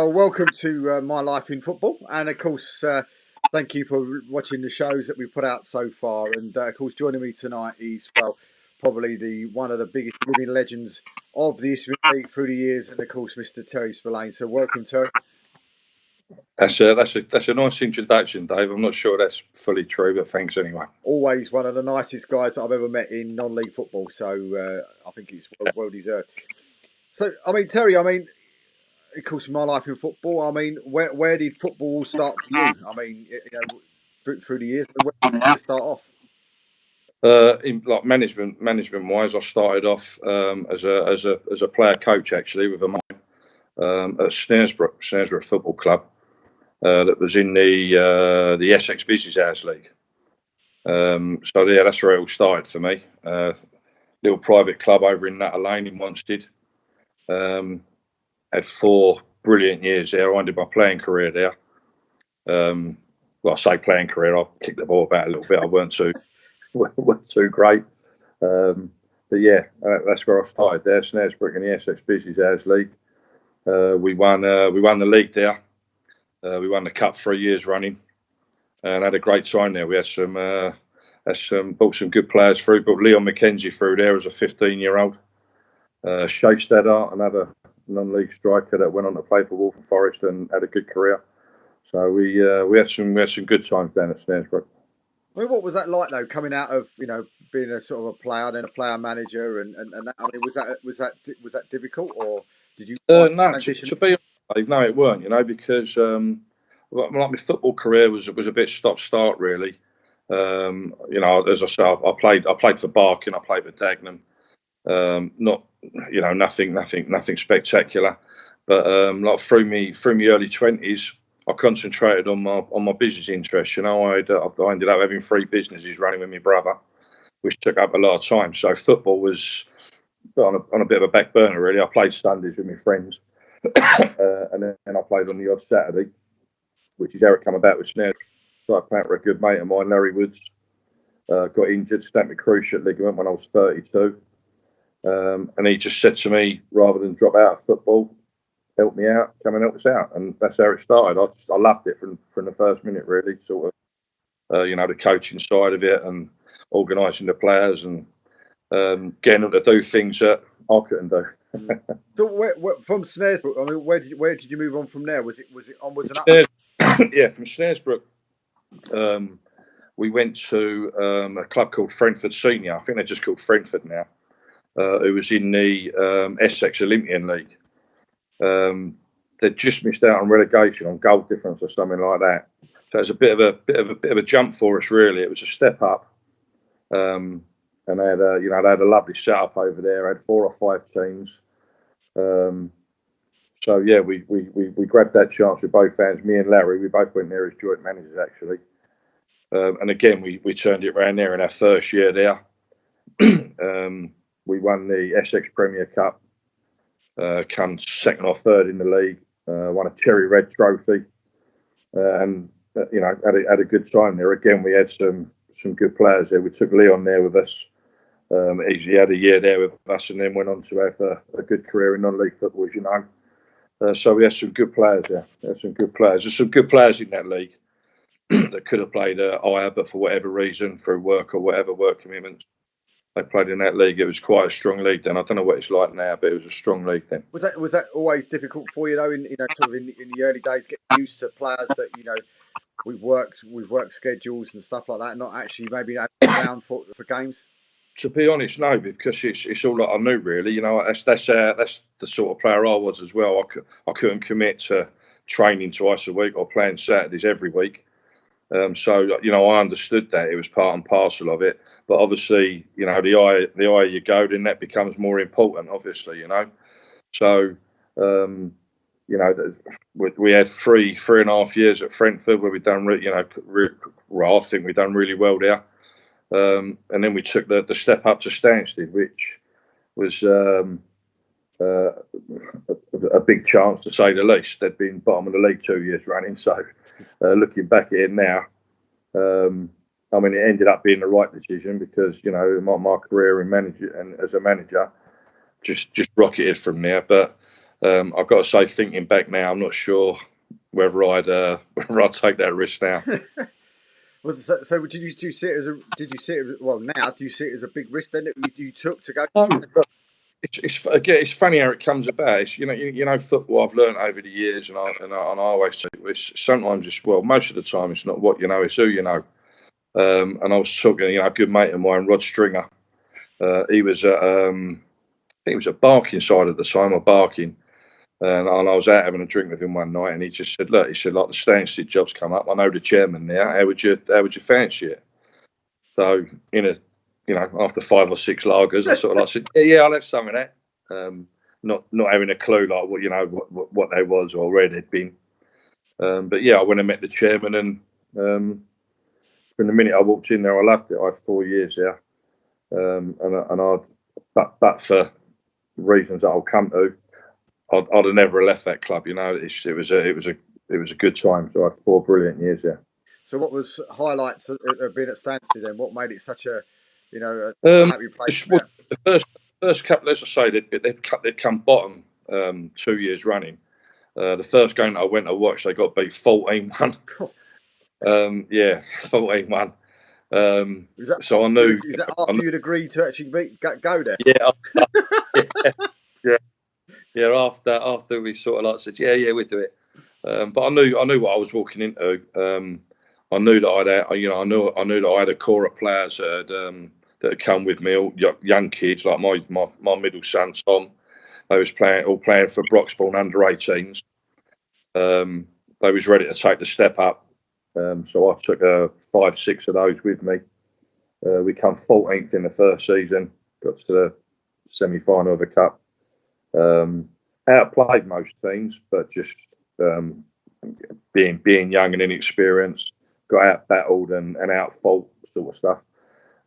Well, welcome to My Life in Football, and of course, thank you for watching the shows that we've put out so far. And of course, joining me tonight is probably the one of the biggest living legends of the History League through the years, and of course, Mr. Terry Spillane. So, welcome, Terry. That's a nice introduction, Dave. I'm not sure that's fully true, but thanks anyway. Always one of the nicest guys that I've ever met in non-league football. So I think it's well deserved. So, I mean, Terry, of course, My Life in Football. I mean, where did football start for you? I mean, through the years, where did you start off? In like management wise, I started off as a player coach actually with a mate at Snaresbrook Football Club that was in the Essex Business Hours League. So yeah, that's where it all started for me. Little private club over in Nutter Lane in Wanstead. Had 4 brilliant years there. I ended my playing career there. Well, I say playing career. I kicked the ball about a little bit. I weren't too great. But yeah, that's where I started there. Snaresbrook in the Essex Business Hours League. We won the league there. We won the cup 3 years running, and had a great time there. We had brought some good players through. Brought Leon McKenzie through there as a 15-year-old. Shay Steddart, another non-league striker that went on to play for Waltham Forest and had a good career. So we had some good times down at Snaresbrook. I mean, what was that like though, coming out of being a sort of a player, then a player manager, and that, I mean, was that difficult, or did you? No, to be honest, no, it weren't. Because like my football career was a bit stop-start really. As I say, I played for Barking, I played for Dagenham. Not nothing spectacular, but like through me early 20s, I concentrated on my business interests. I ended up having 3 businesses running with my brother, which took up a lot of time. So football was on a bit of a back burner really. I played Sundays with my friends, and then I played on the odd Saturday, which is how it come about with Snares. So I played for a good mate of mine, Larry Woods. Got injured, stamped my cruciate ligament when I was 32. And he just said to me, rather than drop out of football, help me out, come and help us out. And that's how it started. I loved it from the first minute, really, sort of, the coaching side of it and organising the players and getting them to do things that I couldn't do. So where from Snaresbrook, I mean, where did you move on from there? Was it onwards and up? Yeah, from Snaresbrook, we went to a club called Frentford Senior. I think they're just called Frentford now. Who was in the Essex Olympian League. They just missed out on relegation on goal difference or something like that. So it was a bit of a jump for us, really. It was a step up, and they had a lovely setup over there. Had 4 or 5 teams. So yeah, we grabbed that chance with both hands. Me and Larry, we both went there as joint managers actually. And again, we turned it around there in our first year there. We won the Essex Premier Cup, come 2nd or 3rd in the league, won a Cherry Red Trophy, and had a good time there. Again, we had some good players there. We took Leon there with us. He had a year there with us, and then went on to have a good career in non-league football, as you know. So we had some good players there. There's some good players in that league that could have played higher, but for whatever reason, through work commitments, they played in that league. It was quite a strong league then. I don't know what it's like now, but it was a strong league then. Was that always difficult for you though? In the early days, getting used to players that we've worked schedules and stuff like that, not actually maybe around for games. To be honest, no, because it's all that I knew really. That's the sort of player I was as well. I couldn't commit to training twice a week or playing Saturdays every week. So I understood that it was part and parcel of it. But obviously, the higher you go, then that becomes more important. Obviously, So, we had 3.5 years at Frentford where we've done, I think we've done really well there. And then we took the step up to Stansted, which was a big chance to say the least. They'd been bottom of the league 2 years running. So, looking back at it now. It ended up being the right decision because my career as a manager just rocketed from there. But I've got to say, thinking back now, I'm not sure whether I'd take that risk now. So did you see it as a did you see it well now do you see it as a big risk then that you took to go? No, it's again, it's funny how it comes about. It's, you know, football. I've learned over the years, and I always say it's sometimes most of the time it's not what you know, it's who you know. And I was talking, a good mate of mine, Rod Stringer. He was I think he was at Barking side at the time, or Barking. And I was out having a drink with him one night, and he just said, "Look," he said, "like the Stansted job's come up. I know the chairman now. How would you fancy it?" So after 5 or 6 lagers, I sort of said, "Yeah, I'll have some of that." Not having a clue like what they was or where they'd been. But yeah, I went and met the chairman, and from the minute I walked in there, I loved it. I had 4 years there, but for reasons that I'll come to, I'd have never left that club. It was a good time. So I had 4 brilliant years there. So what was highlights of being at Stansted then? What made it such a happy place? The first couple, as I say, they'd come bottom 2 years running. The first game that I went to watch, they got beat 14-1. 14-1. So I knew. Is that after you'd agreed to actually go there? Yeah. After we sort of said, yeah, we'll do it. But I knew what I was walking into. I knew that I knew that I had a core of players that had come with me, all young kids like my middle son Tom. They was all playing for Broxbourne under 18s. They was ready to take the step up. So I took 5, 6 of those with me. We come 14th in the first season, got to the semi-final of the cup. Outplayed most teams, but just being young and inexperienced, got out battled and out fought sort of stuff.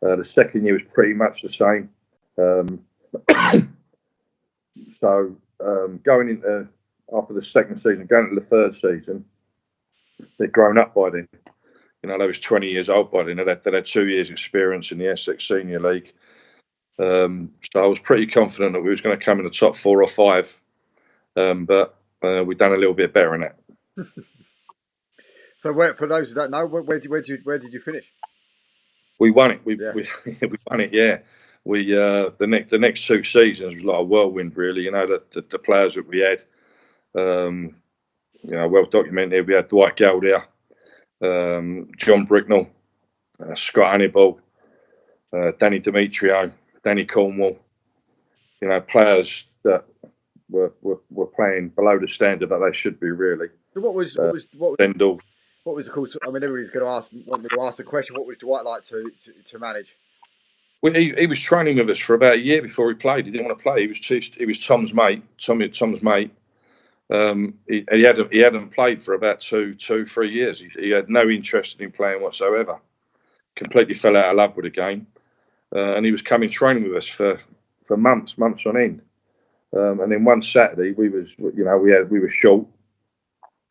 The second year was pretty much the same. So going into after the second season, going into the third season, they'd grown up by then. They was 20 years old by then. They had 2 years experience in the Essex Senior League. So I was pretty confident that we was going to come in the top 4 or 5. But we've done a little bit better in that. So, for those who don't know, where did you finish? We won it. We won it. Yeah. We the next 2 seasons was like a whirlwind, really. The players that we had, well documented. We had Dwight Gale John Bricknell, Scott Hannibal, Danny Demetrio, Danny Cornwall. Players that were playing below the standard that they should be, really. So what was of course? I mean, everybody's going to want me to ask the question. What was Dwight like to manage? Well, he was training with us for about a year before he played. He didn't want to play. He was Tom's mate. Tom's mate. He hadn't played for about 2-3 years. He had no interest in playing whatsoever. Completely fell out of love with the game, and he was coming training with us for months on end. And then one Saturday we were short.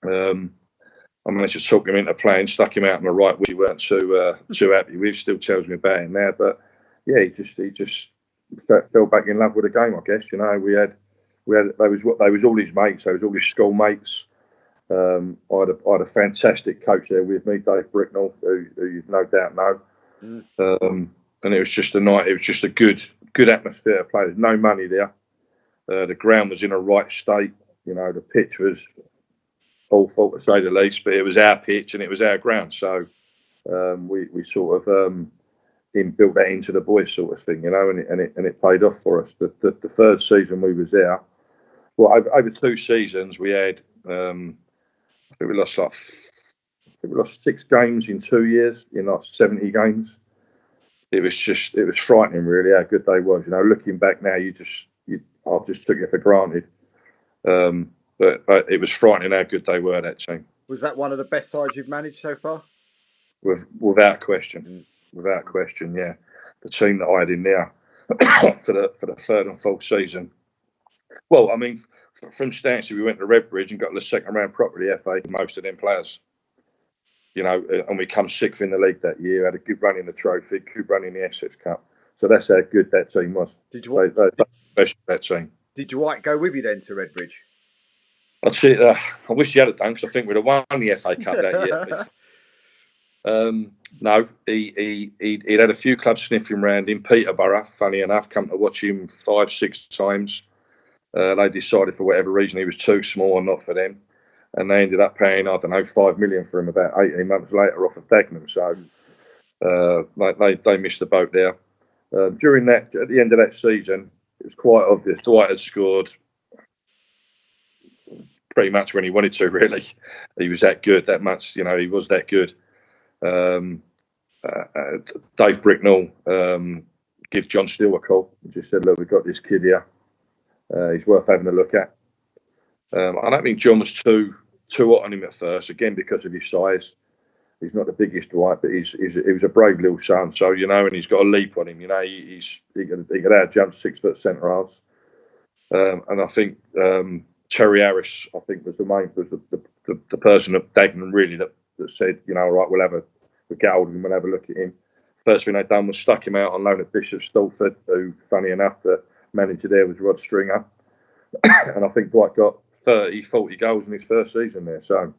I managed to talk him into playing, stuck him out on the right. We weren't too happy with. Still tells me about him now, but yeah, he just fell back in love with the game. I guess they was all his mates. They was all his schoolmates. I had a fantastic coach there with me, Dave Bricknell, who you no doubt know. And it was just a night. It was just a good atmosphere to play. There's no money there. The ground was in a right state. The pitch was awful to say the least, but it was our pitch and it was our ground. So we sort of built that into the boys, sort of thing, and it paid off for us. The third season we was there. Well, over 2 seasons we had. I think we lost 6 games in 2 years in 70 games. It was frightening, really, how good they was. Looking back now, I just took it for granted. But it was frightening how good they were, that team. Was that one of the best sides you've managed so far? Without question. Without question, yeah. The team that I had in there for the third and fourth season. Well, I mean, from Stansted, we went to Redbridge and got the second round property FA for most of them players. And we come 6th in the league that year. Had a good run in the trophy, good run in the Essex Cup. So that's how good that team was. That team. Did Dwight go with you then to Redbridge? I wish he had it done because I think we'd have won the FA Cup that year. No, he'd had a few clubs sniffing round in Peterborough. Funny enough, come to watch him 5-6 times. They decided for whatever reason he was too small or not for them, and they ended up paying, I don't know, 5 million for him about 18 months later off of Dagenham. So they missed the boat there. During that, at the end of that season, it was quite obvious Dwight had scored pretty much when he wanted to. Really, he was that good. That much, he was that good. Dave Bricknell give John Steele a call and just said, "Look, we've got this kid here. He's worth having a look at." I don't think John was too hot on him at first, again because of his size. He's not the biggest Dwight, but he was a brave little son. So and he's got a leap on him. He could out jump 6 foot centre halves. And I think Terry Harris, I think, was the person at Dagenham really that said, all right, we'll get hold of him, we'll have a look at him. First thing they'd done was stuck him out on loan at Bishop Stortford, who, funny enough, the manager there was Rod Stringer. And I think Dwight got 30, 40 goals in his first season there. So,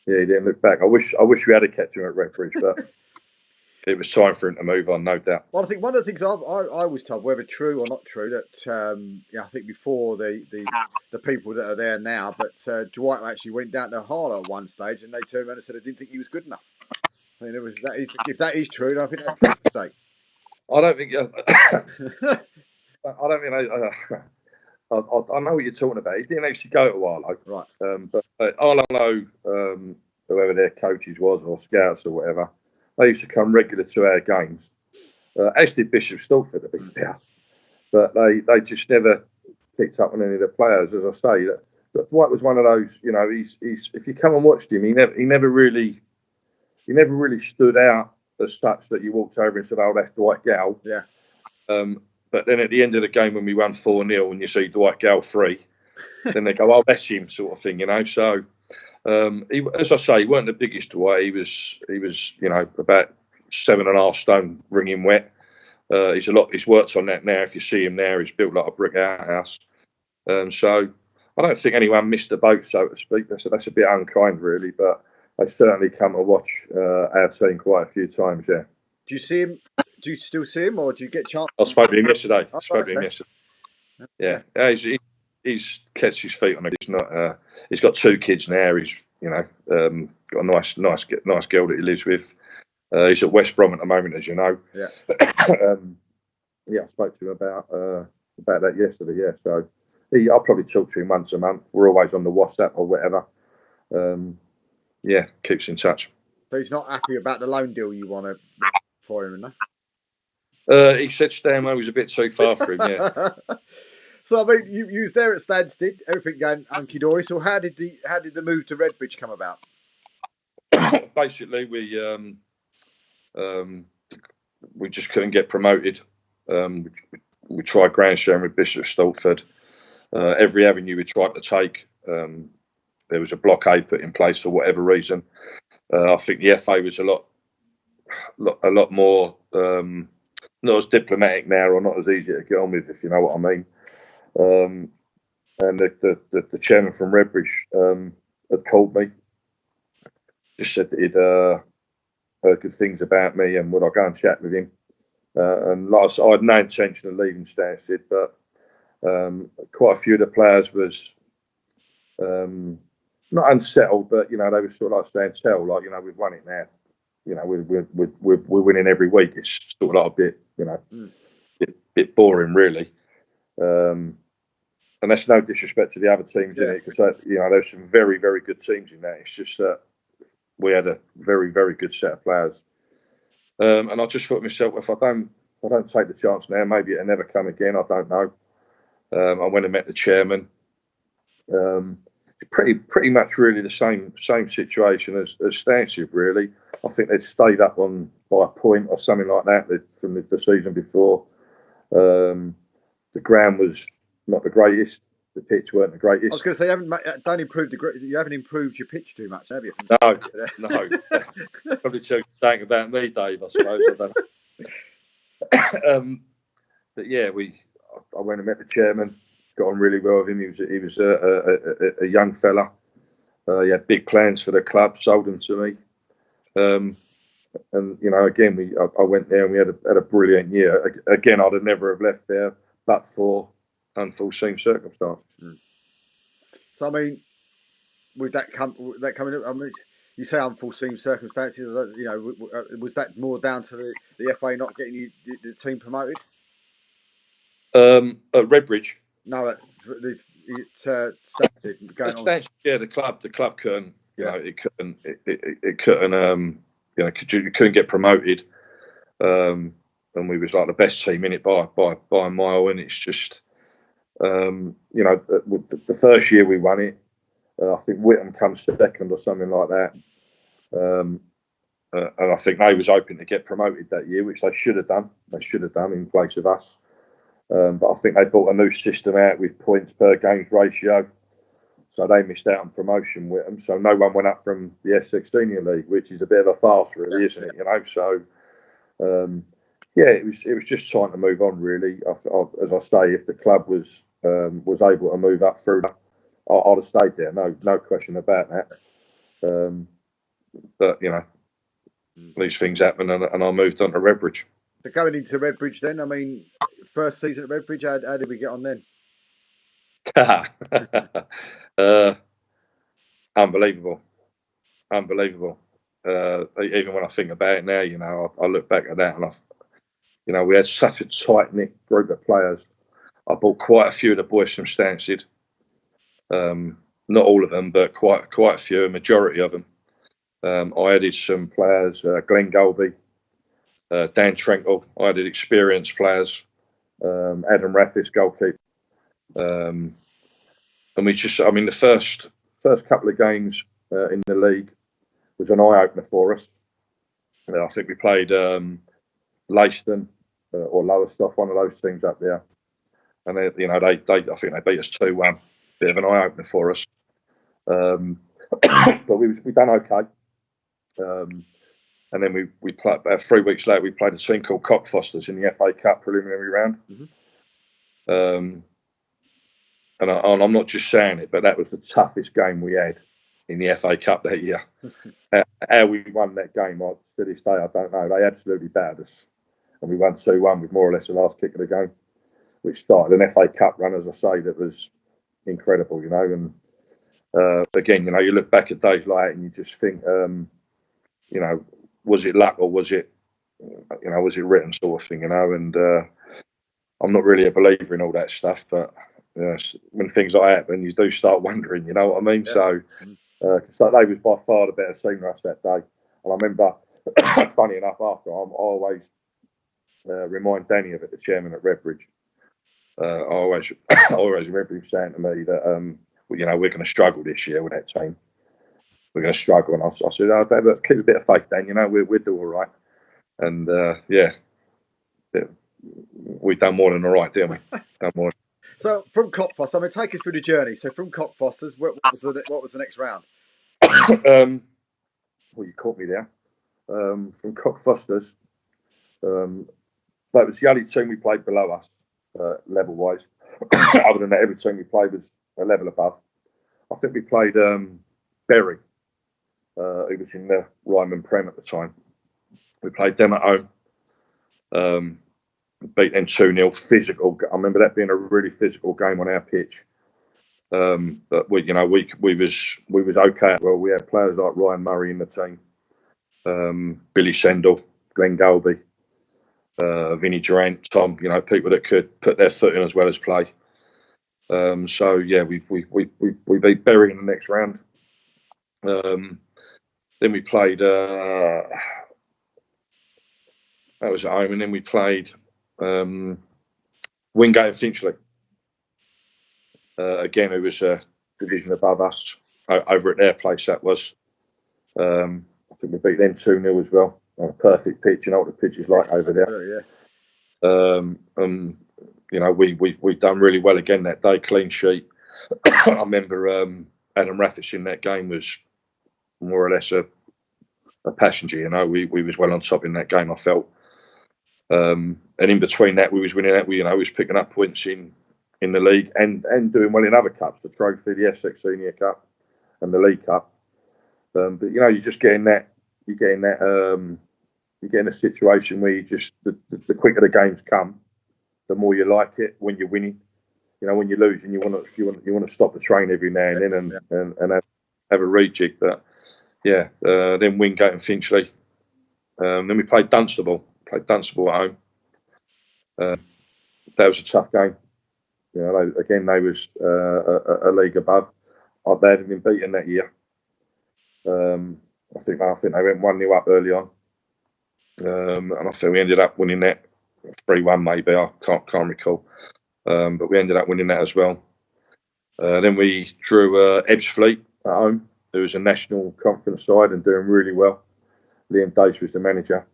yeah, he didn't look back. I wish we had kept him at Redbridge, but it was time for him to move on, no doubt. Well, I think one of the things I was told, whether true or not true, that I think before the people that are there now, but Dwight actually went down to Harlow at one stage, and they turned around and said they didn't think he was good enough. I mean, if that is true, then I think that's a mistake. I don't think. I don't think. I know what you're talking about. He didn't actually go to Harlow, right? But all I know, whoever their coaches was or scouts or whatever, they used to come regular to our games. As did Bishop Stortford, to be fair. But they just never picked up on any of the players. As I say, that Dwight was one of those. He's if you come and watched him, he never really stood out as such that you walked over and said, "Oh, that's Dwight Gow." Yeah. But then at the end of the game, when we won 4-0, and you see Dwight Gow 3, then they go, "Oh, that's him," sort of thing, So, as I say, he weren't the biggest Dwight. He was about 7.5 stone, wringing wet. He's worked on that now. If you see him now, he's built like a brick outhouse. So I don't think anyone missed the boat, so to speak. That's a bit unkind, really, but they certainly come to watch our team quite a few times. Yeah. Do you see him? Do you still see him, or do you get a chance? I spoke to him yesterday. Yeah, he's kept his feet on it. He's not. He's got 2 kids now. He's got a nice girl that he lives with. He's at West Brom at the moment, as you know. Yeah. I spoke to him about that yesterday. Yeah, so I'll probably talk to him once a month. We're always on the WhatsApp or whatever. Keeps in touch. So he's not happy about the loan deal you want for him, no? He said Stanwell was a bit too far for him. Yeah. So I mean, you was there at Stansted, everything going hunky dory. So how did the move to Redbridge come about? Basically, we just couldn't get promoted. We tried ground sharing with Bishop Stortford. Every avenue we tried to take, there was a blockade put in place for whatever reason. I think the FA was a lot more not as diplomatic now, or not as easy to get on with, if you know what I mean. And the chairman from Redbridge had called me, just said that he'd heard good things about me and would I go and chat with him. And like I said, I had no intention of leaving Stansted, but quite a few of the players was not unsettled, but they were sort of like saying, "Tell, like we've won it now. We're winning every week." It's sort of like a bit, bit boring, really. And that's no disrespect to the other teams in it, because there's some very, very good teams in that. It's just that we had a very, very good set of players. And I just thought to myself, if I don't take the chance now, maybe it'll never come again. I don't know. I went and met the chairman. Pretty much really the same situation as Stansted, really. I think they'd stayed up by a point or something like that from the season before. The ground was not the greatest. The pitch weren't the greatest. I was going to say, you haven't improved your pitch too much, have you? No. Probably something about me, Dave, I suppose. I don't know. But yeah, I went and met the chairman. got on really well with him. He was a young fella. He had big plans for the club. Sold them to me. And again, I went there and we had a brilliant year. Again, I'd have never have left there but for unforeseen circumstances. So I mean, with that coming up, I mean, you say unforeseen circumstances. Was that more down to the FA not getting the team promoted? At Redbridge. No, it started going on. Yeah, the club couldn't. It couldn't. It couldn't. You couldn't get promoted. And we was like the best team in it by a mile. And it's just, the first year we won it, I think Whittam comes second or something like that. And I think they was hoping to get promoted that year, which they should have done. They should have done in place of us. But I think they brought a new system out with points per games ratio. So they missed out on promotion with them. So no one went up from the S6 Senior League, which is a bit of a farce, really, isn't it? So, it was just trying to move on, really. As I say, if the club was able to move up through, I'd have stayed there. No question about that. But these things happen, and I moved on to Redbridge. So going into Redbridge, then, I mean, first season at Redbridge, how did we get on then? Unbelievable. Even when I think about it now, I look back at that and we had such a tight knit group of players. I bought quite a few of the boys from Stansted. Not all of them, but quite a few, a majority of them. I added some players, Glenn Golby, Dan Trenkle. I added experienced players, Adam Rathis, goalkeeper. And the first couple of games in the league was an eye opener for us. I think we played Leiston or Lowestoft, one of those teams up there, and I think they beat us 2-1. Bit of an eye opener for us, but we done okay. And then we played 3 weeks later. We played a team called Cockfosters in the FA Cup preliminary round. Mm-hmm. And I'm not just saying it, but that was the toughest game we had in the FA Cup that year. How we won that game, to this day, I don't know. They absolutely battered us. And we won 2-1 with more or less the last kick of the game, which started an FA Cup run, as I say, that was incredible, And again, you look back at days like that and you just think, was it luck or was it written sort of thing, And I'm not really a believer in all that stuff, but when things like that happen, you do start wondering, you know what I mean? Yeah. So they was by far the better team for us that day. And I remember, funny enough, after I always remind Danny of it, the chairman at Redbridge. I always remember him saying to me that we're going to struggle this year with that team. We're going to struggle, and I said, but keep a bit of faith, Dan. We'll do all right. And we've done more than all right, didn't we? Done more. So from Cockfosters, take us through the journey. So from Cockfosters, what was the next round? Well, you caught me there. From Cockfosters, that was the only team we played below us, level-wise. Other than that, every team we played was a level above. I think we played Bury, who was in the Ryman Prem at the time. We played them at home. Beat them 2-0, physical. I remember that being a really physical game on our pitch. But we was okay. Well, we had players like Ryan Murray in the team, Billy Sendall, Glenn Golby, Vinnie Durant, Tom. People that could put their foot in as well as play. We beat Bury in the next round. Then we played. That was at home, and then we played Wingate and Finchley. Again, it was a division above us over at their place. That was. I think we beat them 2-0 as well on a perfect pitch. You know what the pitch is like over there. Yeah. We've done really well again that day. Clean sheet. I remember Adam Rathis in that game was more or less a passenger. We was well on top in that game, I felt. And in between that, we was winning that. We was picking up points in in the league and doing well in other cups, the Trophy, the Essex Senior Cup, and the League Cup. But you know, you're getting a situation where you just the quicker the games come, the more you like it when you're winning. You know, when you're losing, you want to stop the train every now and then and have a rejig. But yeah, then Wingate and Finchley. Then we played Dunstable. Played Dunstable at home. That was a tough game. You know, they was a league above. They hadn't been beaten that year. I think they went 1-0 up early on, and I think we ended up winning that 3-1 maybe. I can't recall, but we ended up winning that as well. Then we drew Ebbsfleet at home, who was a national conference side and doing really well. Liam Dace was the manager.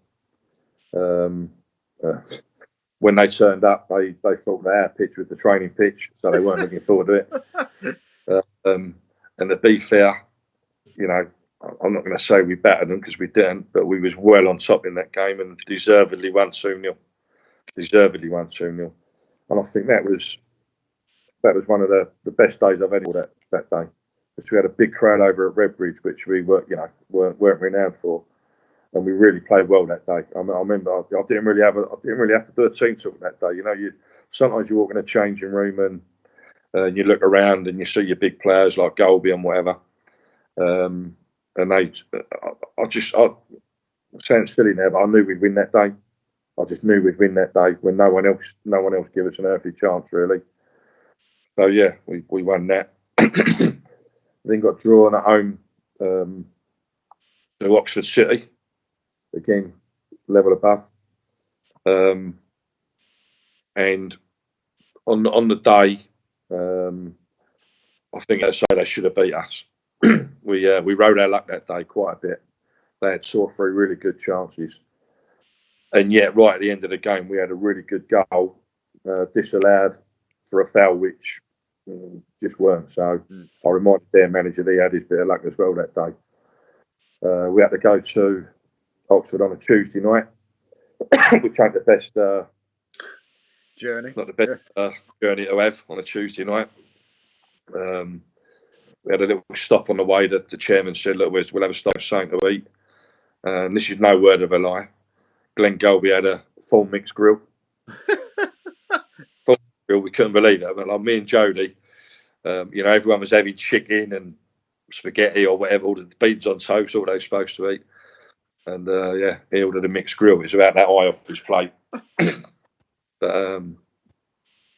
When they turned up, they thought our pitch was the training pitch, so they weren't looking forward to it. And to be fair, you know, I'm not going to say we battered them because we didn't, but we was well on top in that game and deservedly won 2-0. And I think that was one of the best days I've had that day. Because we had a big crowd over at Redbridge, which we weren't renowned for, and we really played well that day. I remember I didn't really have to do a team talk that day. You know, sometimes you walk in a changing room and you look around and you see your big players like Golby and whatever. And I sound silly now, but I knew we'd win that day. I just knew we'd win that day when no one else gave us an earthly chance, really. So yeah, we won that. Then got drawn at home to Oxford City. Again, level above. And on the day, I think they should have beat us. We rode our luck that day quite a bit. They had 2 or 3 really good chances, and yet right at the end of the game, we had a really good goal disallowed for a foul, which just weren't. So I reminded their manager that he had his bit of luck as well that day. We had to go to Oxford on a Tuesday night, which ain't the best journey. Not the best journey to have on a Tuesday night. We had a little stop on the way that the chairman said, look, we'll have a stop, something to eat. And this is no word of a lie. Glenn Golby had a full mixed grill. We couldn't believe it. But like me and Jodie, you know, everyone was having chicken and spaghetti or whatever, all the beans on toast, all they were supposed to eat. And yeah, he ordered a mixed grill. It was about that high off his plate. But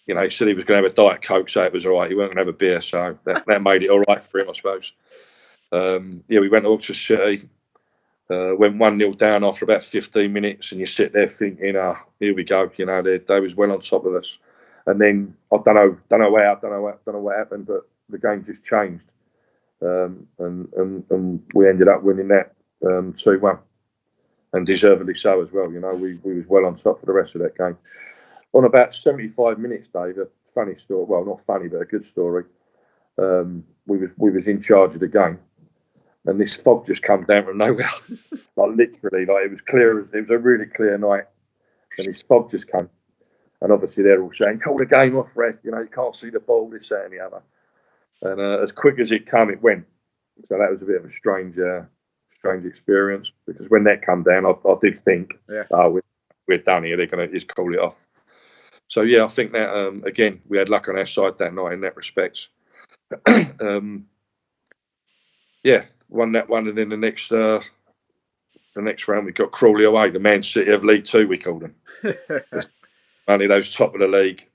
you know, he said he was going to have a Diet Coke, so it was all right. He weren't going to have a beer, so that made it all right for him, I suppose. Yeah, we went to Oxford City, went 1-0 down after about 15 minutes, and you sit there thinking, here we go. You know, they was well on top of us. And then I don't know what happened, but the game just changed, and we ended up winning that 2-1, and deservedly so as well. You know, we was well on top for the rest of that game. On about 75 minutes, Dave, a funny story. Well, not funny, but a good story. We was in charge of the game, and this fog just come down from nowhere. Like literally, like it was clear. It was a really clear night, and this fog just came. And obviously, they're all saying, "Call the game off, ref. You know, you can't see the ball, this, that, and the other." And as quick as it came, it went. So that was a bit of a strange experience, because when that come down, I did think, we're done here. They're going to just call it off. So yeah, I think that again, we had luck on our side that night in that respect. Yeah, won that one, and then the next round we got Crawley away, the Man City of League Two, we called them. Only those top of the league.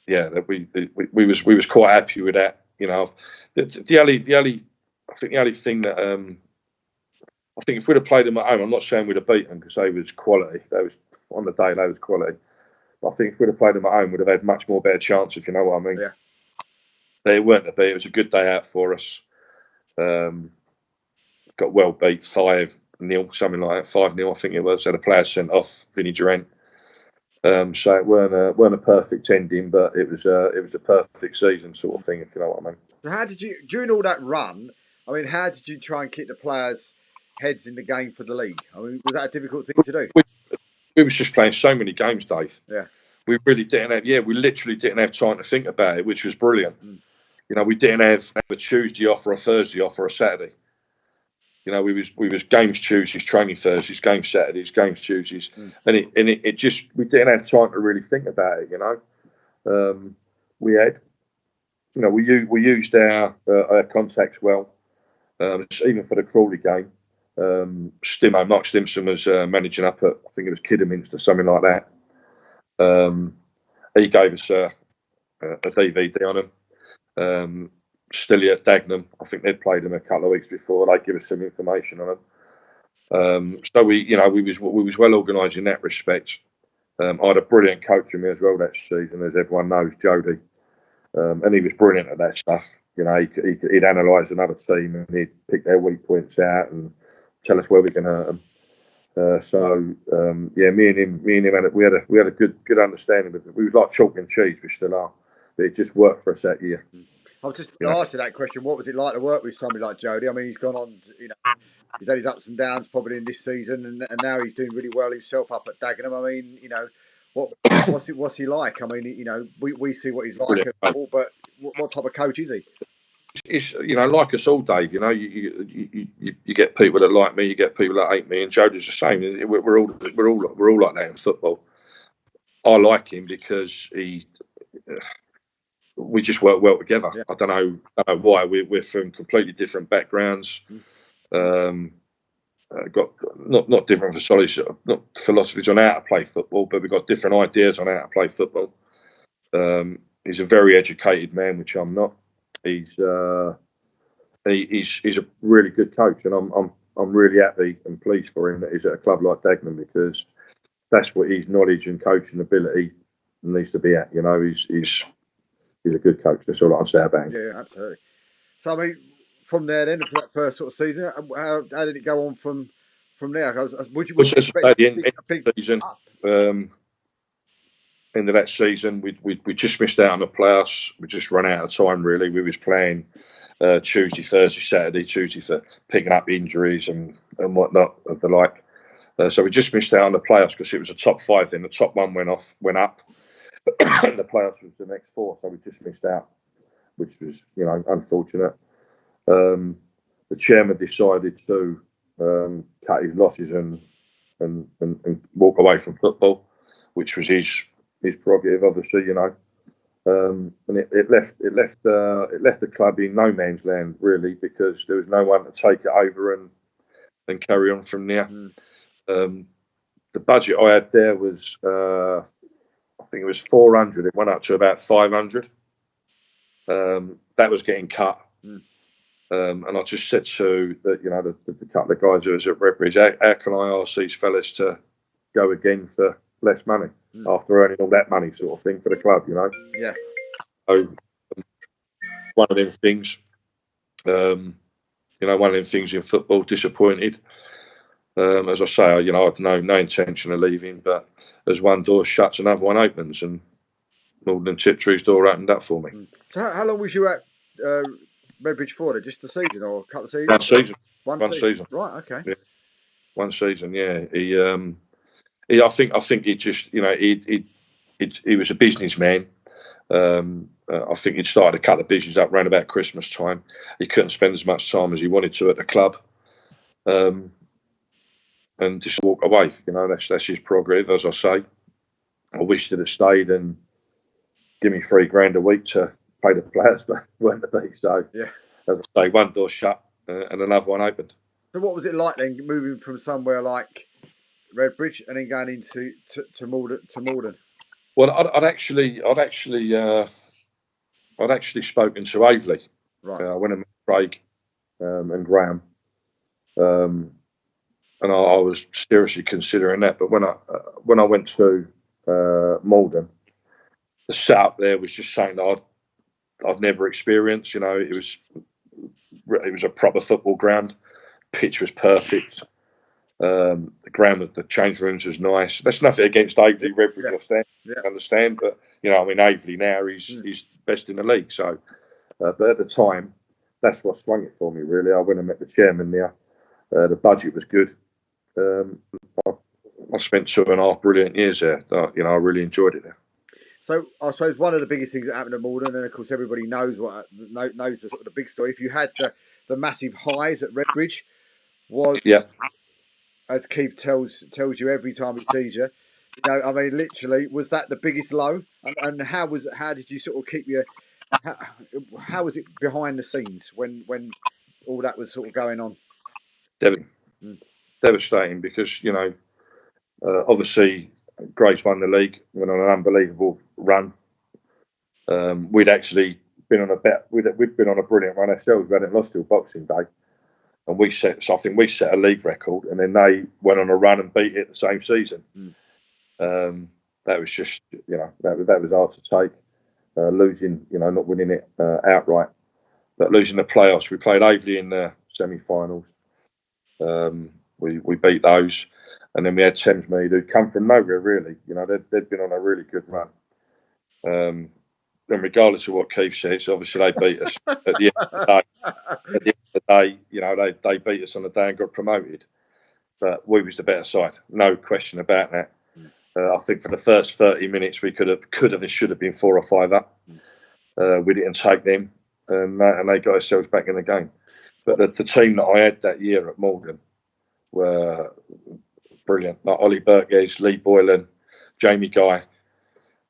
Yeah, we was quite happy with that. You know, the only thing that I think if we'd have played them at home, I'm not saying we'd have beaten them because they was quality. They was on the day, they was quality. But I think if we'd have played them at home, we'd have had much more better chance, if you know what I mean. Yeah. They weren't to be. It was a good day out for us. Got well beat 5-0, something like that. 5-0, I think it was. Had a player sent off, Vinnie Durant. So it weren't a perfect ending, but it was a perfect season sort of thing, if you know what I mean. So how did you, during all that run, I mean, how did you try and keep the players' heads in the game for the league? I mean, was that a difficult thing to do? We was just playing so many games, Dave. Yeah. we really didn't have. Yeah, we literally didn't have time to think about it, which was brilliant. You know, we didn't have a Tuesday off or a Thursday off or a Saturday. You know, we was games Tuesdays, training Thursdays, games Saturdays, games Tuesdays, and it just, we didn't have time to really think about it. You know, we had, you know, we used our contacts well, even for the Crawley game. Mark Stimson was managing up at, I think it was Kidderminster, something like that. He gave us a DVD on him. Stilly at Dagenham, I think they'd played them a couple of weeks before. They'd give us some information on them. So we was well organised in that respect. I had a brilliant coach in me as well that season, as everyone knows, Jody, and he was brilliant at that stuff. You know, he'd analyse another team and he'd pick their weak points out and tell us where we can hurt them. Yeah, me and him had a good understanding of it. We was like chalk and cheese, we still are, but it just worked for us that year. I was just going to ask you that question. What was it like to work with somebody like Jody? I mean, he's gone on, you know, he's had his ups and downs probably in this season, and now he's doing really well himself up at Dagenham. I mean, you know, what's he like? I mean, you know, we see what he's like at football, but what type of coach is he? It's, you know, like us all, Dave. You know, you get people that like me, you get people that hate me, and Jody's the same. We're all like that in football. I like him because we just work well together. Yeah. I don't know why. We're from completely different backgrounds. Got not different philosophies on how to play football, but we've got different ideas on how to play football. He's a very educated man, which I'm not. He's a really good coach, and I'm really happy and pleased for him that he's at a club like Dagenham, because that's what his knowledge and coaching ability needs to be at. You know, he's a good coach. That's all I can say about him. Yeah, absolutely. So I mean, from there, then, for that first sort of season, how did it go on from there? Would you expect a big season? End of that season, we just missed out on the playoffs. We just ran out of time. Really, we was playing Tuesday, Thursday, Saturday, Tuesday for picking up injuries and whatnot of the like. So we just missed out on the playoffs because it was a top 5. Then the top 1 went up, and the playoffs was the next 4. So we just missed out, which was, you know, unfortunate. The chairman decided to cut his losses and walk away from football, which was his prerogative, obviously, you know. And it left the club in no man's land, really, because there was no one to take it over and carry on from there. The budget I had there was, I think it was 400. It went up to about 500. That was getting cut. And I just said to the couple of guys who was at Redbridge, how can I ask these fellas to go again for less money after earning all that money, sort of thing, for the club, you know? Yeah. So one of them things, one of them things in football, disappointed. As I say, you know, I've no intention of leaving, but as one door shuts, another one opens, and Malden Tiptree's door opened up for me. So how long was you at Redbridge for? Just a season or a couple of seasons? One season. Right. Okay. Yeah. One season. Yeah. I think he just, you know, he was a businessman. I think he'd started a couple of businesses up around about Christmas time. He couldn't spend as much time as he wanted to at the club, and just walk away. You know, that's his prerogative, as I say. I wish he'd have stayed and give me $3,000 a week to pay the players, but weren't to be. So, yeah, as I say, one door shut and another one opened. So, what was it like then, moving from somewhere like Redbridge and then going into to Malden? Well, I'd actually spoken to Aveley. Right. I went and met Craig and Graham, and I was seriously considering that. But when I went to Malden, the setup there was just something that I'd never experienced. You know, it was a proper football ground. Pitch was perfect. The ground, the change rooms was nice. That's nothing against Aveley, Redbridge, I understand. But, you know, I mean, Aveley now, he's best in the league. So, but at the time, that's what swung it for me, really. I went and met the chairman there. The budget was good. I spent 2.5 brilliant years there. You know, I really enjoyed it there. So I suppose one of the biggest things that happened at Malden, and of course everybody knows knows the sort of the big story. If you had the massive highs at Redbridge, was, Yeah, as Keith tells you every time he sees you, I mean, literally, was that the biggest low? And how did you sort of keep your how, how was it behind the scenes when all that was sort of going on? devastating, Mm. devastating because obviously Grace won the league, went on an unbelievable run. We'd actually been on a bet. We'd been on a brilliant run ourselves. We hadn't lost till Boxing Day, and I think we set a league record, and then they went on a run and beat it the same season. Mm. That was just, that was hard to take. Losing, not winning it outright, but losing the playoffs. We played Aveley in the semi-finals. We beat those, and then we had Thamesmead, who'd come from nowhere really. They'd been on a really good run. And regardless of what Keith says, obviously they beat us at the end of the day. At the end of the day, they beat us on the day and got promoted. But we was the better side, no question about that. I think for the first 30 minutes we could have and should have been 4 or 5 up. We didn't take them, and they got ourselves back in the game. But the team that I had that year at Malden were brilliant. Like Ollie Burgess, Lee Boylan, Jamie Guy,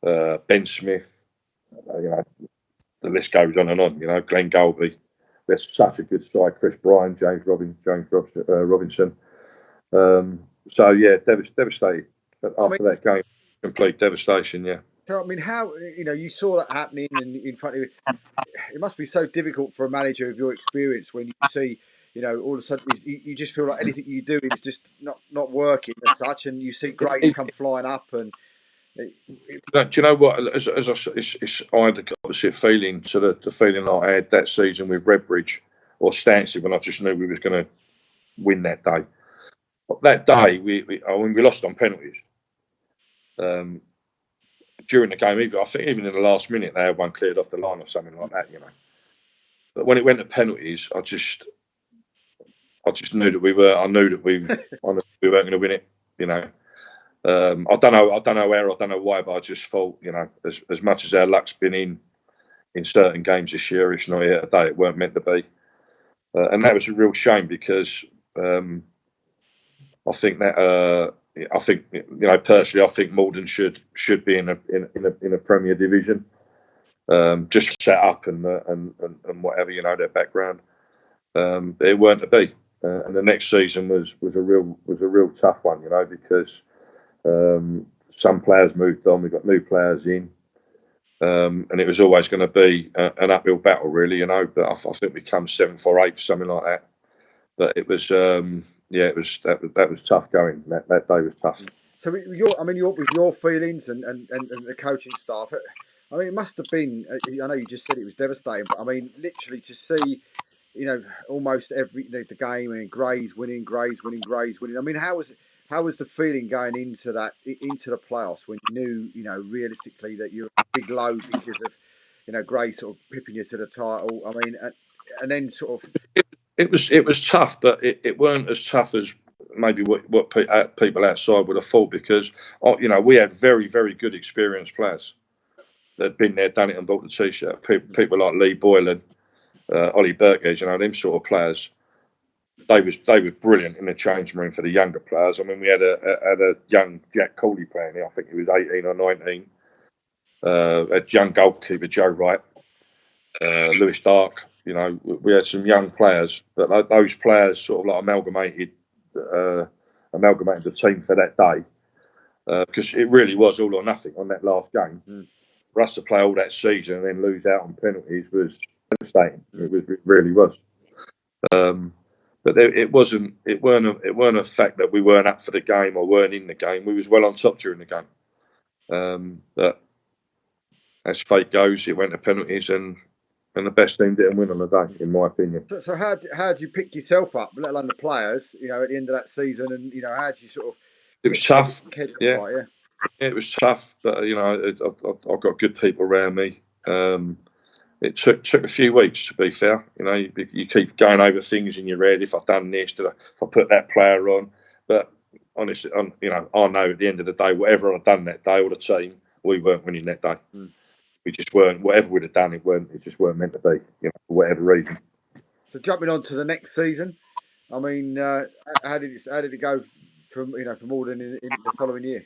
Ben Smith. The list goes on and on. Glenn Golby. They're such a good side. Chris Bryan, James Robinson. So yeah, devastated. But after that game, complete devastation. Yeah. So I mean, how you saw that happening, and in front of you, it must be so difficult for a manager of your experience when you see, all of a sudden you just feel like anything you do is just not working as such, and you see grades come flying up, and do you know what? As I had the opposite feeling to the feeling that I had that season with Redbridge or Stansted when I just knew we was going to win that day. But that day, we lost on penalties. During the game, I think even in the last minute they had one cleared off the line or something like that, But when it went to penalties, I just knew that we were. I knew that we weren't going to win it. I don't know where, I don't know why, but I just thought, as much as our luck's been in certain games this year, it's not here today. It weren't meant to be, and that was a real shame because I think that. Personally, I think Malden should be in a Premier Division, just set up and whatever their background. It weren't to be, and the next season was a real tough one, because some players moved on, we got new players in, and it was always going to be an uphill battle, really, But I think we come 7th or 8th, something like that. But it was. That was tough going. That day was tough. So with your feelings and the coaching staff, I mean, it must have been. I know you just said it was devastating, but I mean, literally to see, almost every the game and Grays winning. I mean, how was the feeling going into the playoffs when you knew, realistically that you were a big low because of, Grays sort of pipping you to the title. I mean, and then sort of. It was tough, but it weren't as tough as maybe what people outside would have thought, because we had very, very good experienced players that had been there, done it, and bought the t-shirt. People like Lee Boylan, Ollie Burgess, them sort of players. They were brilliant in the change room for the younger players. I mean, we had a young Jack Cooley playing here. I think he was 18 or 19. A young goalkeeper, Joe Wright, Lewis Dark. We had some young players, but those players sort of like amalgamated the team for that day, because it really was all or nothing on that last game. For us to play all that season and then lose out on penalties was devastating. It really was. But it weren't a fact that we weren't up for the game or weren't in the game. We was well on top during the game. But as fate goes, it went to penalties, and the best team didn't win on the day, in my opinion. So how do you pick yourself up, let alone the players, at the end of that season, and how do you sort of? It was tough. Yeah, it was tough, but I've got good people around me. It took a few weeks, to be fair. You keep going over things in your head. If I've done this, if I put that player on, but honestly, I know at the end of the day, whatever I've done that day, or the team we weren't winning that day. Mm. We just weren't. Whatever we'd have done, it just weren't meant to be. You know, for whatever reason. So jumping on to the next season, I mean, how did it go from from Alden in the following year?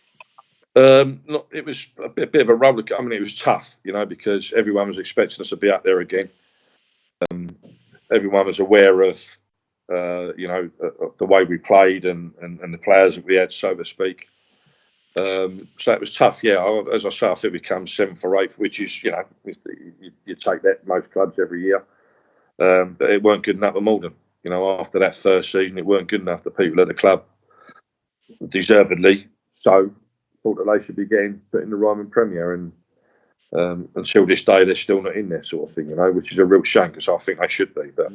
It was a bit of a roller. I mean, it was tough, you know, because everyone was expecting us to be up there again. Everyone was aware of, the way we played and the players that we had, so to speak. So it was tough. Yeah, as I say, I think we come 7th or 8th, which is, you take that most clubs every year. But it weren't good enough for Malden. You know, after that first season, it weren't good enough. The people at the club, deservedly so, thought that they should be getting put in the Ryman Premier, and until this day, they're still not in there, sort of thing. You know, which is a real shame because I think they should be, but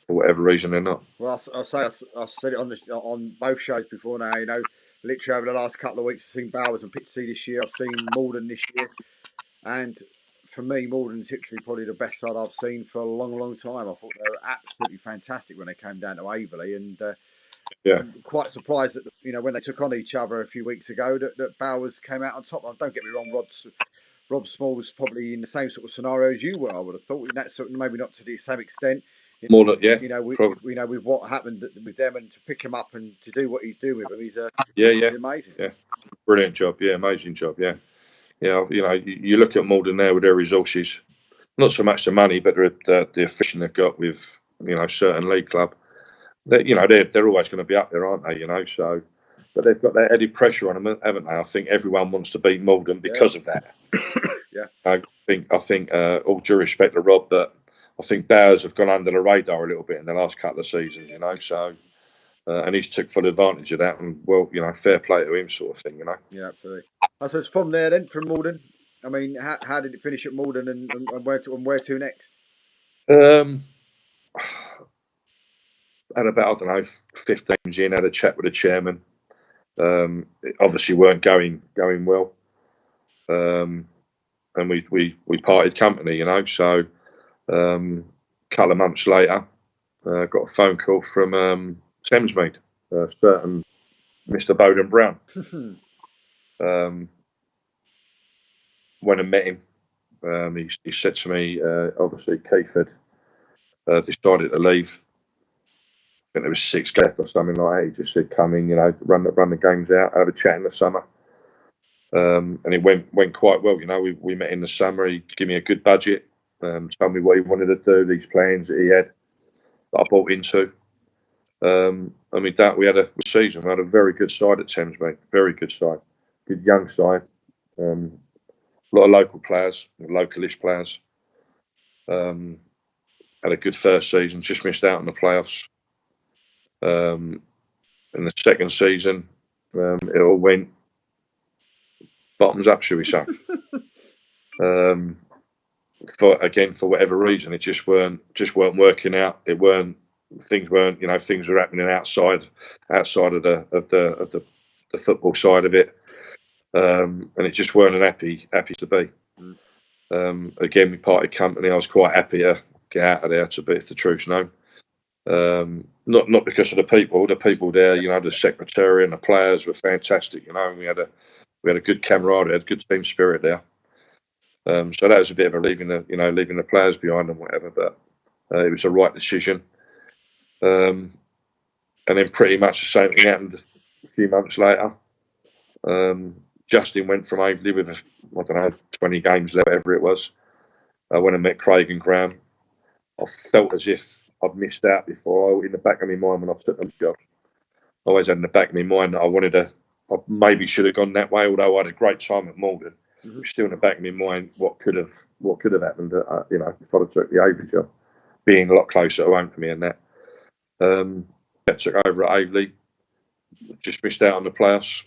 for whatever reason, they're not. Well, I've said it on both shows before now. You know, literally over the last couple of weeks, I've seen Bowers and Pitsea this year. I've seen Malden this year, and for me, Malden is literally probably the best side I've seen for a long, long time. I thought they were absolutely fantastic when they came down to Averley, and I'm quite surprised that when they took on each other a few weeks ago, that Bowers came out on top. Don't get me wrong, Rob Small was probably in the same sort of scenario as you were. I would have thought in that sort of, maybe not to the same extent. More than With what happened with them, and to pick him up and to do what he's doing with them, he's amazing. Yeah, brilliant job. Yeah, amazing job. Yeah. You look at Malden now with their resources, not so much the money, but the affection they've got with certain league club. They're always going to be up there, aren't they? So, but they've got that added pressure on them, haven't they? I think everyone wants to beat Malden because of that. Yeah, I think all due respect to Rob, but I think Bowers have gone under the radar a little bit in the last couple of seasons. So. And he's took full advantage of that, and fair play to him, sort of thing. Yeah, absolutely. I suppose from there, then from Malden, I mean, how did it finish at Malden, and where to next? Had about 15 games in, had a chat with the chairman. It obviously weren't going well, and we parted company. So a couple of months later, got a phone call from Thamesmead, certain Mr. Bowden Brown. Went and met him. He said to me, obviously Keith had decided to leave. I think there was 6 left or something like that. He just said, "Come in, run the games out, have a chat in the summer." And it went quite well. We met in the summer. He gave me a good budget, told me what he wanted to do, these plans that he had that I bought into. We had a good season. We had a very good side at Thamesmead, very good side, good young side. A lot of local players, localish players. Had a good first season, just missed out on the playoffs. In the second season, it all went bottoms up, shall we say? For whatever reason, it just weren't working out. Things were happening outside of the football side of it, and it just weren't happy to be. Again, we parted company. I was quite happy to get out of there, to be the truth known. Not because of the people. The people there, the secretary and the players were fantastic. We had a good camaraderie, had good team spirit there. So that was a bit of a leaving the players behind and whatever, but it was the right decision. And then pretty much the same thing happened a few months later. Justin went from Averley with 20 games left, whatever it was. I went and met Craig and Graham. I felt as if I'd missed out before. In the back of my mind when I took the job, I always had in the back of my mind that I maybe should have gone that way. Although I had a great time at Malden, it was still in the back of my mind what could have happened. If I'd have took the Averley job, being a lot closer to home for me and that. I took over at Averley, just missed out on the playoffs.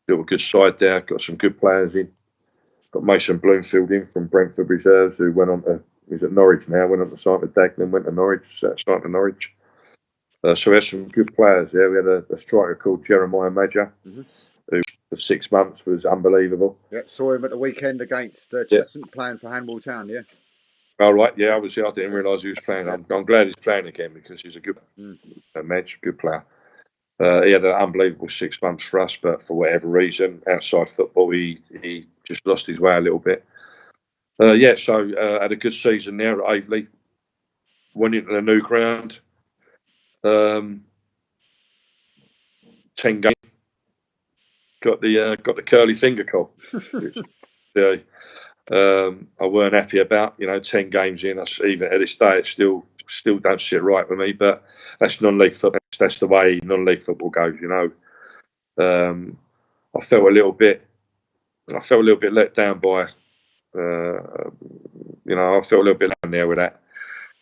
Built a good side there, got some good players in. Got Mason Bloomfield in from Brentford Reserves, who went on to, he's at Norwich now, went on to sign with Dagenham, went to Norwich, signed to Norwich. So we had some good players there. We had a striker called Jeremiah Major, who for 6 months was unbelievable. Yep, saw him at the weekend against Cheshunt playing for Handball Town, yeah. Oh, right, yeah, I didn't realise he was playing. I'm glad he's playing again because he's a good match, good player. He had an unbelievable 6 months for us, but for whatever reason, outside football, he just lost his way a little bit. So had a good season there at Aveley. Went into the new ground. 10 games. Got the curly finger call. Which, I weren't happy about. 10 games in. Even at this day, it still don't sit right with me. But that's non-league football. That's the way non-league football goes. I felt a little bit let down by. I felt a little bit down there with that.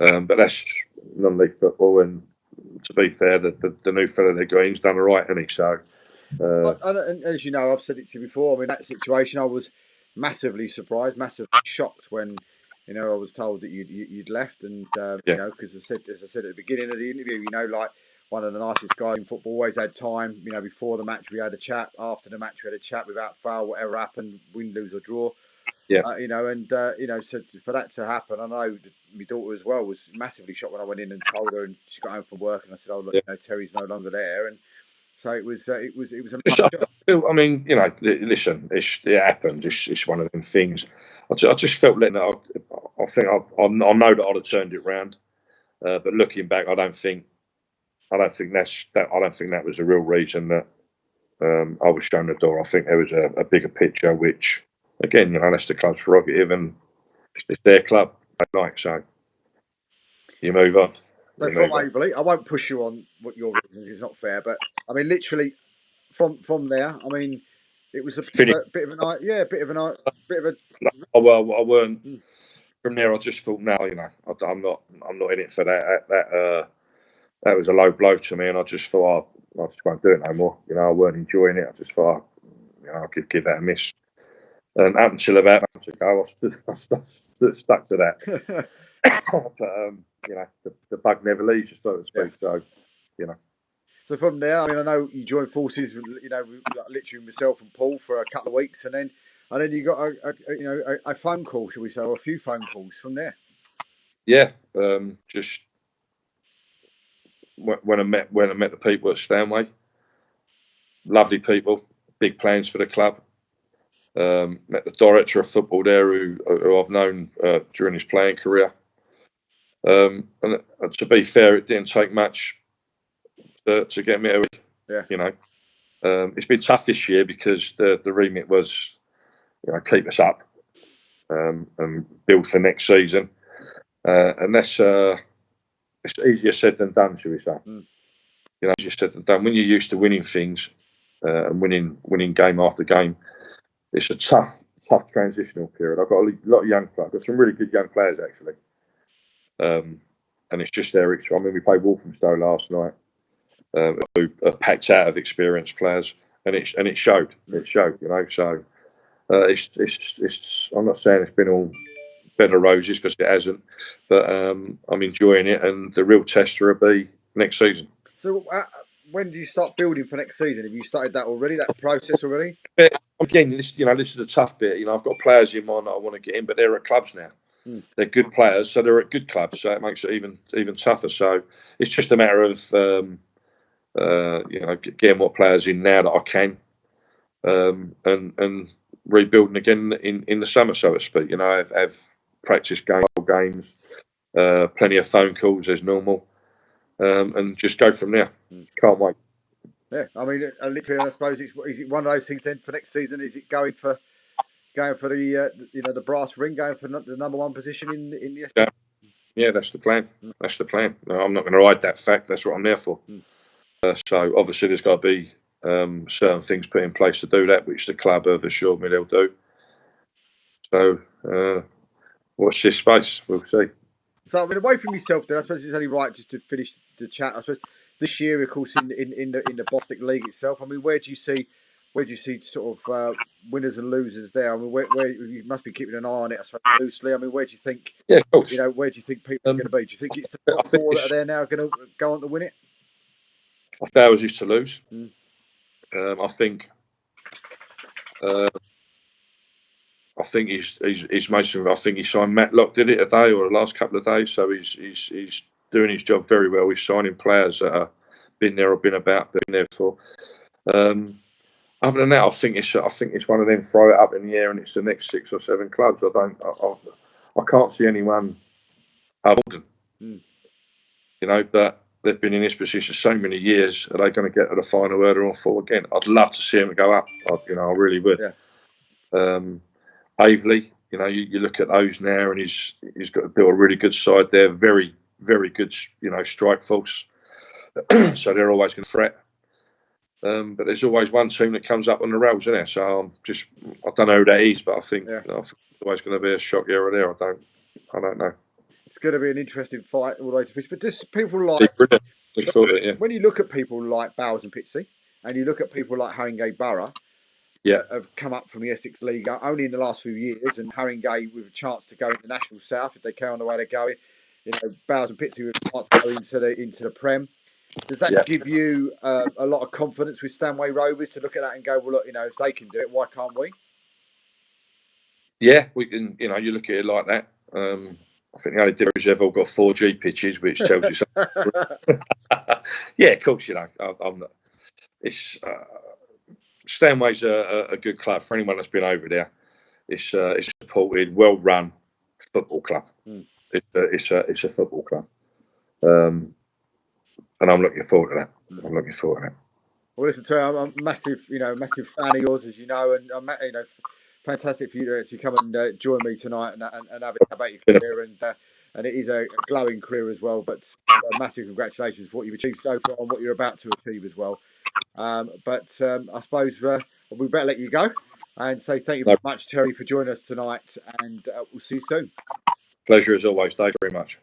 But that's non-league football, and to be fair, the new fella they got in's done all right, hasn't he? So. And as you know, I've said it to you before. I mean, that situation, I was massively surprised, massively shocked when, I was told that you'd left, and because as I said at the beginning of the interview, like one of the nicest guys in football, always had time. Before the match we had a chat, after the match we had a chat without fail, whatever happened, win, lose or draw. Yeah. So for that to happen, I know my daughter as well was massively shocked when I went in and told her, and she got home from work, and I said, "Oh look, Terry's no longer there," and so it was a I mean, listen, it happened. It's one of them things. I just felt letting it. I think I know that I'd have turned it round, but looking back, I don't think that was the real reason that I was shown the door. I think there was a bigger picture, which again, that's the club's prerogative, and it's their club. They like, so you move on. So from Aveley, I won't push you on what your reasons. It's not fair, but I mean, literally from there, I mean, it was a bit of a night. Yeah, a bit of a. Well, I weren't. From there, I just thought, now, I'm not in it for that. That was a low blow to me, and I just thought, I just won't do it no more. I weren't enjoying it. I just thought, I'll give that a miss. And up until about a month ago, I stuck to that. But the bug never leaves you, so to speak. So, So from there, I mean, I know you joined forces, literally myself and Paul for a couple of weeks, and then you got a phone call, shall we say, or a few phone calls from there. Yeah, just when I met the people at Stanway, lovely people, big plans for the club. Met the director of football there, who I've known during his playing career. And to be fair, it didn't take much to get me a week. Yeah. It's been tough this year because the remit was, keep us up and build for next season. And that's it's easier said than done, shall we say? Easier said than done. When you're used to winning things and winning game after game, it's a tough transitional period. I've got a lot of young players. I've got some really good young players actually. And it's just their. I mean, we played Walthamstow last night, who are packed out of experienced players, and it showed. It showed, So it's. I'm not saying it's been all bed of roses, because it hasn't, but I'm enjoying it, and the real tester will be next season. So when do you start building for next season? Have you started that already? That process already? Again, this is the tough bit. I've got players in mind that I want to get in, but they're at clubs now. They're good players, so they're at good clubs, so it makes it even tougher. So it's just a matter of getting more players in now that I can, and rebuilding again in the summer, so to speak. Have practice games, plenty of phone calls as normal, and just go from there. Can't wait. Yeah, I mean, literally, I suppose is it one of those things then for next season? Is it going for the the brass ring, going for the number one position in the? Yeah, that's the plan. That's the plan. No, I'm not going to hide that fact. That's what I'm there for. So obviously, there's got to be certain things put in place to do that, which the club have assured me they'll do. So watch this space. We'll see. So I mean, away from yourself, then I suppose it's only right just to finish the chat. I suppose this year, of course, in the Bostik League itself. I mean, where do you see sort of winners and losers there? I mean, where you must be keeping an eye on it, I suppose, loosely. I mean, where do you think? Yeah, of course. Where do you think people are going to be? Do you think it's the top four that are there now going to go on to win it? I think ours is to lose. I think. I think he's made some. I think he signed Matlock, did it today or the last couple of days. So he's doing his job very well. He's signing players that are been there or been there for. Other than that, I think it's one of them, throw it up in the air and it's the next 6 or 7 clubs. I can't see anyone other than, but they've been in this position so many years. Are they going to get to the final hurdle or fall again? I'd love to see them go up. I really would. Yeah. Aveley, you look at those now, and he's got to build a really good side there. Very, very good, strike force. So they're always going to threat. But there's always one team that comes up on the rails, isn't there? So I don't know who that is, but I think there's always going to be a shock here or there. I don't know. It's going to be an interesting fight all the way to finish. But just people like when you look at people like Bowers and Pitsea, and you look at people like Haringey Borough, that have come up from the Essex League only in the last few years, and Haringey with a chance to go into the National South if they carry on the way they're going. Bowers and Pitsea with a chance to go into the Prem. Does that give you a lot of confidence with Stanway Rovers to look at that and go, well, look, if they can do it, why can't we? Yeah, we can. You look at it like that. I think the only difference is they've all got 4G pitches, which tells you something. Yeah, of course. I'm not. It's Stanway's a good club for anyone that's been over there. It's a supported, well-run football club. It's a football club. And I'm looking forward to that. Well, listen, Terry, I'm a massive fan of yours, as you know, and fantastic for you to actually come and join me tonight and have a chat about your career, and it is a glowing career as well. But massive congratulations for what you've achieved so far and what you're about to achieve as well. But I suppose we better let you go and say thank you very much, Terry, for joining us tonight, and we'll see you soon. Pleasure as always, Dave, very much.